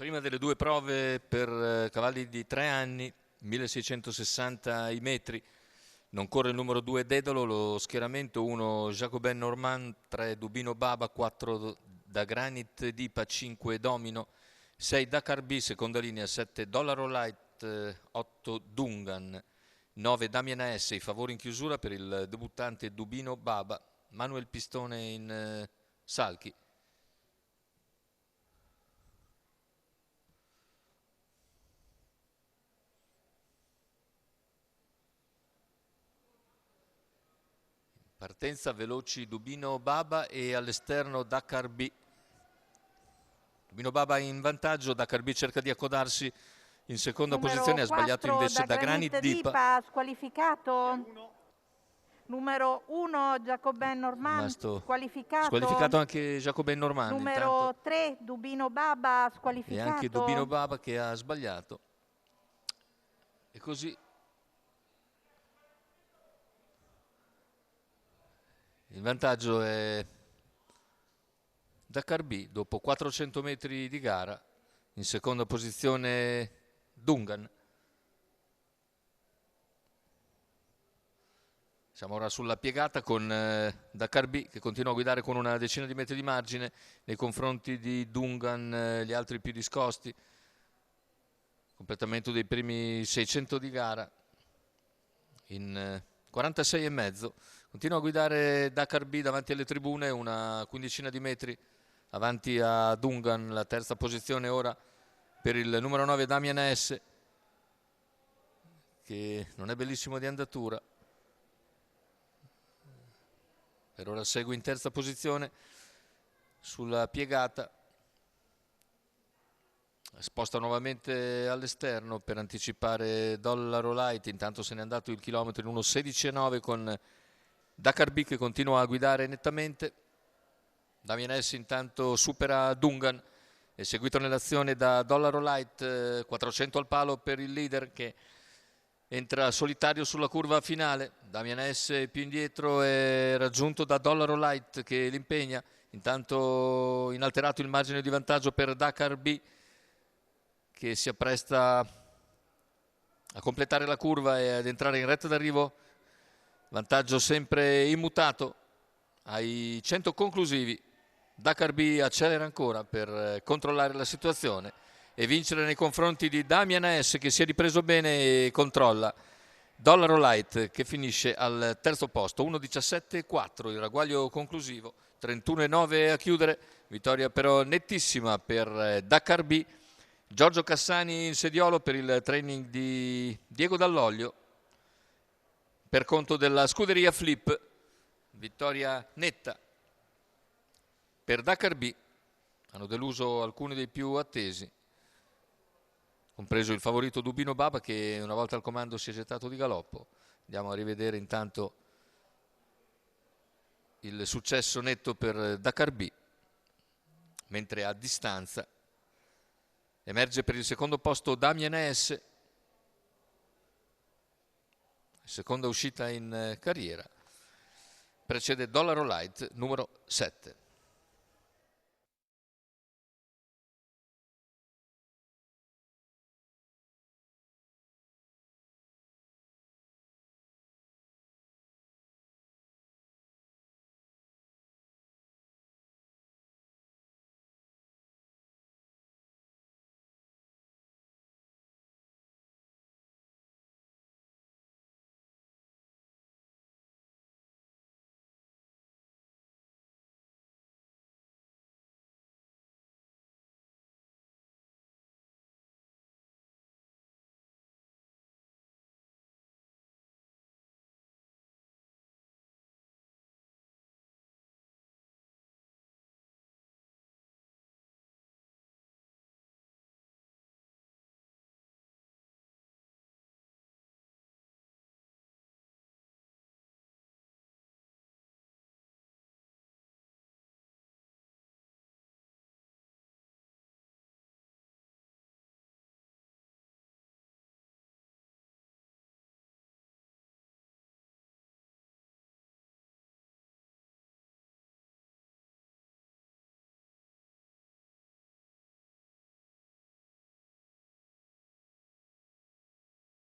Prima delle due prove per cavalli di 3 anni, 1660 i metri, non corre il numero 2 Dedalo, lo schieramento 1 Jacobin Normand, 3 Dubino Baba, 4 da Granit Dipa, 5 Domino, 6 Dakar B, seconda linea, 7 Dollaro Light, 8 Dungan, 9 Damiana S, i favori in chiusura per il debuttante Dubino Baba, Manuel Pistone in salchi. Partenza veloci Dubino Baba e all'esterno Dakar B. Dubino Baba in vantaggio, Dakar B cerca di accodarsi in seconda posizione, ha sbagliato invece da Granit Dipa. Squalificato. Numero 1 Jacobin Normand squalificato. Squalificato anche Jacobin Normand. Numero 3 Dubino Baba squalificato. E anche Dubino Baba che ha sbagliato. E così il vantaggio è Dakar B dopo 400 metri di gara. In seconda posizione Dungan. Siamo ora sulla piegata con Dakar B che continua a guidare con una decina di metri di margine nei confronti di Dungan, gli altri più discosti. Completamento dei primi 600 di gara in 46,5. Continua a guidare Dakar B davanti alle tribune, una quindicina di metri avanti a Dungan, la terza posizione ora per il numero 9 Damian S, che non è bellissimo di andatura. Per ora segue in terza posizione sulla piegata. Sposta nuovamente all'esterno per anticipare Dollaro Light. Intanto se n'è andato il chilometro in 1:16,9 con Dakar B che continua a guidare nettamente. Damian S intanto supera Dungan, è seguito nell'azione da Dollaro Light, 400 al palo per il leader che entra solitario sulla curva finale. Damian S più indietro è raggiunto da Dollaro Light che l'impegna. Intanto inalterato il margine di vantaggio per Dakar B che si appresta a completare la curva e ad entrare in retta d'arrivo. Vantaggio sempre immutato ai 100 conclusivi. Dakar B accelera ancora per controllare la situazione e vincere nei confronti di Damian S che si è ripreso bene e controlla. Dollaro Light che finisce al terzo posto, 1:17,4 il ragguaglio conclusivo, 31,9 a chiudere. Vittoria però nettissima per Dakar B. Giorgio Cassani in sediolo per il training di Diego Dall'Oglio per conto della scuderia Flip. Vittoria netta per Dakar B. Hanno deluso alcuni dei più attesi, compreso il favorito Dubino Baba che una volta al comando si è gettato di galoppo. Andiamo a rivedere intanto il successo netto per Dakar B, mentre a distanza emerge per il secondo posto Damian S, seconda uscita in carriera, precede Dollaro Light numero 7.